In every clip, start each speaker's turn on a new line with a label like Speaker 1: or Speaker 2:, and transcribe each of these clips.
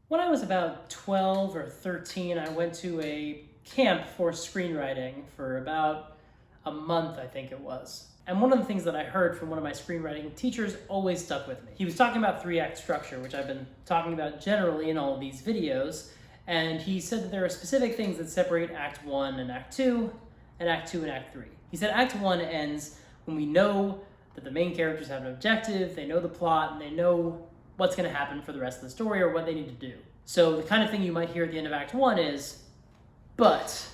Speaker 1: When I was about 12 or 13, I went to a camp for screenwriting for about a month, I think it was. And one of the things that I heard from one of my screenwriting teachers always stuck with me. He was talking about three-act structure, which I've been talking about generally in all of these videos. And he said that there are specific things that separate Act 1 and Act 2, and Act 2 and Act 3. He said Act 1 ends when we know that the main characters have an objective, they know the plot, and they know what's going to happen for the rest of the story or what they need to do. So the kind of thing you might hear at the end of Act 1 is, but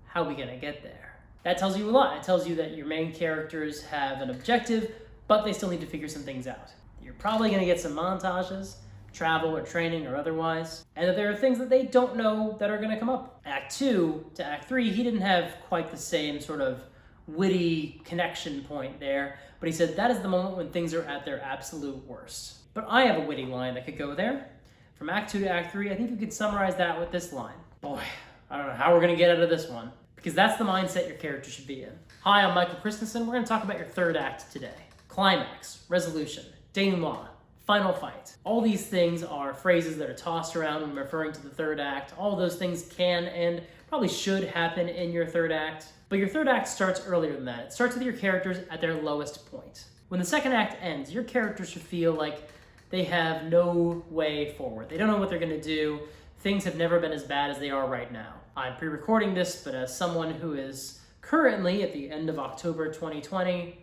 Speaker 1: how are we going to get there? That tells you a lot. It tells you that your main characters have an objective, but they still need to figure some things out. You're probably going to get some montages, travel or training or otherwise, and that there are things that they don't know that are going to come up. Act 2 to Act 3, he didn't have quite the same sort of witty connection point there, but he said that is the moment when things are at their absolute worst. But I have a witty line that could go there. From Act 2 to Act 3, I think you could summarize that with this line. Boy, I don't know how we're going to get out of this one, because that's the mindset your character should be in. Hi, I'm Michael Christensen. We're going to talk about your third act today. Climax, resolution, denouement, final fight. All these things are phrases that are tossed around when referring to the third act. All those things can and probably should happen in your third act. But your third act starts earlier than that. It starts with your characters at their lowest point. When the second act ends, your characters should feel like they have no way forward. They don't know what they're going to do. Things have never been as bad as they are right now. I'm pre-recording this, but as someone who is currently at the end of October 2020,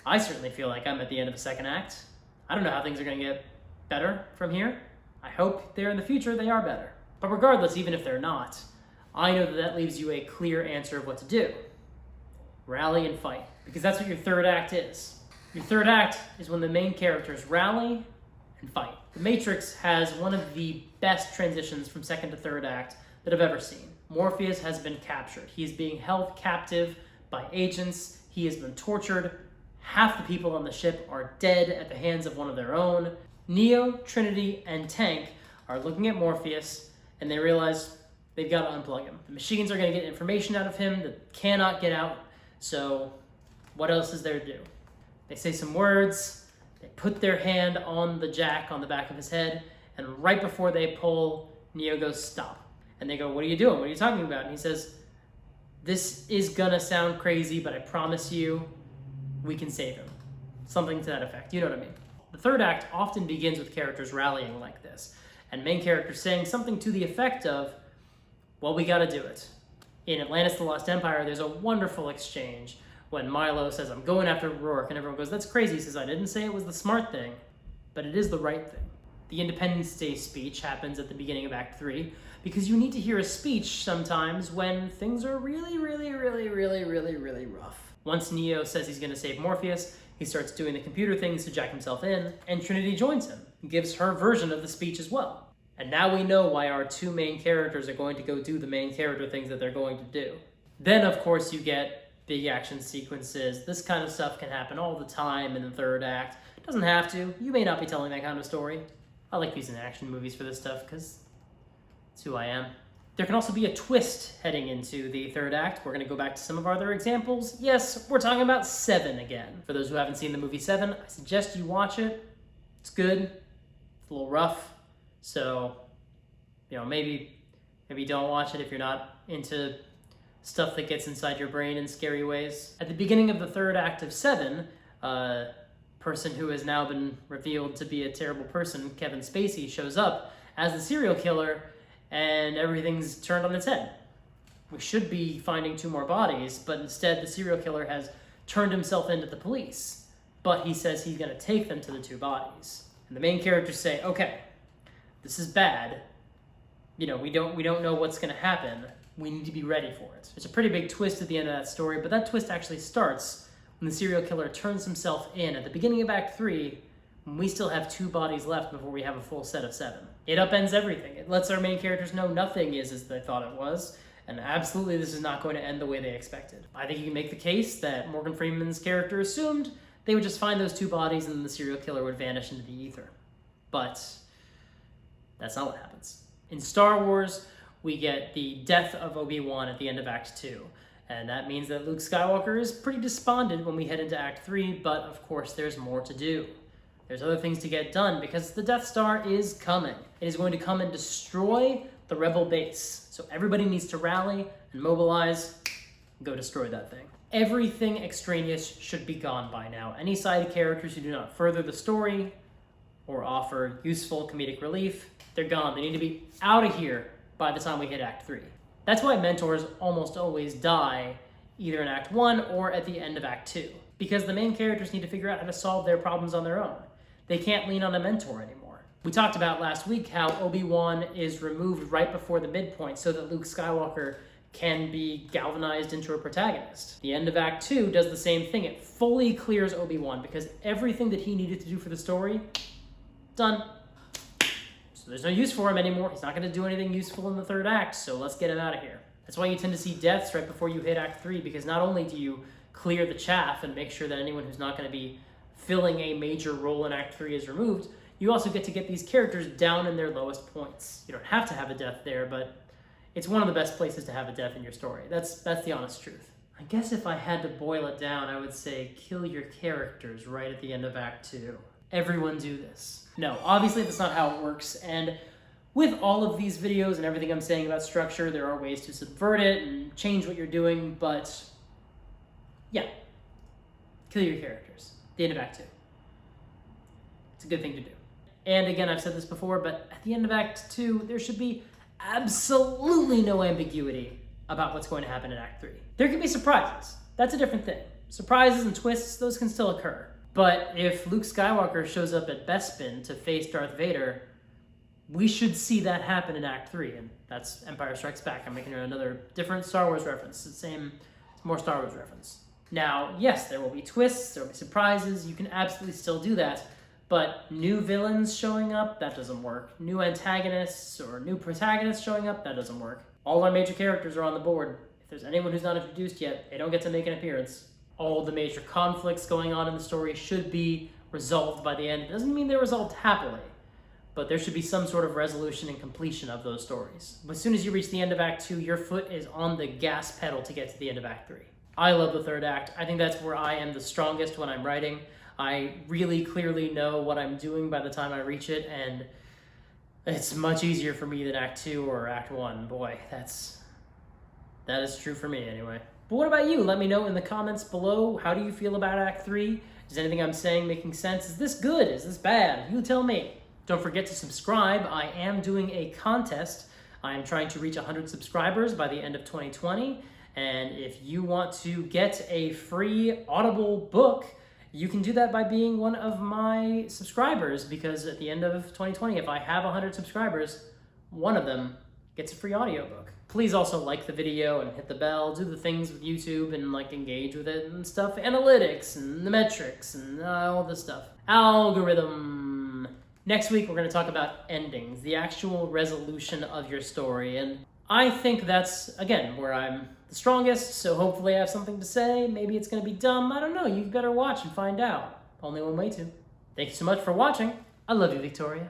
Speaker 1: I certainly feel like I'm at the end of the second act. I don't know how things are going to get better from here. I hope there in the future they are better. But regardless, even if they're not, I know that that leaves you a clear answer of what to do. Rally and fight, because that's what your third act is. Your third act is when the main characters rally and fight. The Matrix has one of the best transitions from second to third act that I've ever seen. Morpheus has been captured. He is being held captive by agents. He has been tortured. Half the people on the ship are dead at the hands of one of their own. Neo, Trinity, and Tank are looking at Morpheus, and they realize they've got to unplug him. The machines are going to get information out of him that cannot get out, so what else is there to do? They say some words, they put their hand on the jack on the back of his head, and right before they pull, Neo goes, stop. And they go, what are you doing? What are you talking about? And he says, this is gonna sound crazy, but I promise you, we can save him. Something to that effect, you know what I mean? The third act often begins with characters rallying like this, and main characters saying something to the effect of, well, we gotta do it. In Atlantis the Lost Empire, there's a wonderful exchange when Milo says, I'm going after Rourke, and everyone goes, that's crazy. He says, I didn't say it was the smart thing, but it is the right thing. The Independence Day speech happens at the beginning of Act 3, because you need to hear a speech sometimes when things are really rough. Once Neo says he's gonna save Morpheus, he starts doing the computer things to jack himself in, and Trinity joins him and gives her version of the speech as well. And now we know why our two main characters are going to go do the main character things that they're going to do. Then, of course, you get big action sequences. This kind of stuff can happen all the time in the third act. It doesn't have to. You may not be telling that kind of story. I like using action movies for this stuff because it's who I am. There can also be a twist heading into the third act. We're going to go back to some of our other examples. Yes, we're talking about Seven again. For those who haven't seen the movie Seven, I suggest you watch it. It's good. It's a little rough. So, maybe don't watch it if you're not into stuff that gets inside your brain in scary ways. At the beginning of the third act of Seven, a person who has now been revealed to be a terrible person, Kevin Spacey, shows up as the serial killer, and everything's turned on its head. We should be finding 2 more bodies, but instead the serial killer has turned himself into the police. But he says he's going to take them to the 2 bodies. And the main characters say, okay, this is bad. We don't know what's going to happen. We need to be ready for it. There's a pretty big twist at the end of that story, but that twist actually starts when the serial killer turns himself in at the beginning of Act 3, when we still have 2 bodies left before we have a full set of 7. It upends everything. It lets our main characters know nothing is as they thought it was, and absolutely this is not going to end the way they expected. I think you can make the case that Morgan Freeman's character assumed they would just find those 2 bodies and then the serial killer would vanish into the ether. But that's not what happens. In Star Wars, we get the death of Obi-Wan at the end of Act 2. And that means that Luke Skywalker is pretty despondent when we head into Act 3, but of course there's more to do. There's other things to get done because the Death Star is coming. It is going to come and destroy the Rebel base. So everybody needs to rally and mobilize and go destroy that thing. Everything extraneous should be gone by now. Any side characters who do not further the story or offer useful comedic relief, they're gone. They need to be out of here by the time we hit Act 3. That's why mentors almost always die either in Act 1 or at the end of Act 2, because the main characters need to figure out how to solve their problems on their own. They can't lean on a mentor anymore. We talked about last week how Obi-Wan is removed right before the midpoint so that Luke Skywalker can be galvanized into a protagonist. The end of Act 2 does the same thing. It fully clears Obi-Wan because everything that he needed to do for the story, done. So there's no use for him anymore. He's not going to do anything useful in the third act, so let's get him out of here. That's why you tend to see deaths right before you hit Act 3, because not only do you clear the chaff and make sure that anyone who's not going to be filling a major role in Act 3 is removed, you also get to get these characters down in their lowest points. You don't have to have a death there, but it's one of the best places to have a death in your story. That's the honest truth. I guess if I had to boil it down, I would say kill your characters right at the end of Act 2. Everyone do this. No, obviously that's not how it works, and with all of these videos and everything I'm saying about structure, there are ways to subvert it and change what you're doing, but yeah, kill your characters. The end of Act 2. It's a good thing to do. And again, I've said this before, but at the end of Act 2, there should be absolutely no ambiguity about what's going to happen in Act 3. There can be surprises. That's a different thing. Surprises and twists, those can still occur. But if Luke Skywalker shows up at Bespin to face Darth Vader, we should see that happen in Act 3, and that's Empire Strikes Back. I'm making another different Star Wars reference. It's more Star Wars reference. Now, yes, there will be twists, there will be surprises, you can absolutely still do that, but new villains showing up, that doesn't work. New antagonists or new protagonists showing up, that doesn't work. All our major characters are on the board. If there's anyone who's not introduced yet, they don't get to make an appearance. All the major conflicts going on in the story should be resolved by the end. It doesn't mean they're resolved happily, but there should be some sort of resolution and completion of those stories. But as soon as you reach the end of Act 2, your foot is on the gas pedal to get to the end of Act 3. I love the third act. I think that's where I am the strongest when I'm writing. I really clearly know what I'm doing by the time I reach it, and it's much easier for me than Act 2 or Act 1. Boy, that is true for me anyway. But what about you? Let me know in the comments below. How do you feel about Act 3? Is anything I'm saying making sense? Is this good? Is this bad? You tell me. Don't forget to subscribe. I am doing a contest. I am trying to reach 100 subscribers by the end of 2020. And if you want to get a free Audible book, you can do that by being one of my subscribers, because at the end of 2020, if I have 100 subscribers, one of them gets a free audiobook. Please also like the video and hit the bell, do the things with YouTube and engage with it and stuff, analytics and the metrics and all this stuff. Algorithm. Next week, we're going to talk about endings, the actual resolution of your story. And I think that's, again, where I'm the strongest, so hopefully I have something to say. Maybe it's going to be dumb. I don't know. You better watch and find out. Only one way to. Thank you so much for watching. I love you, Victoria.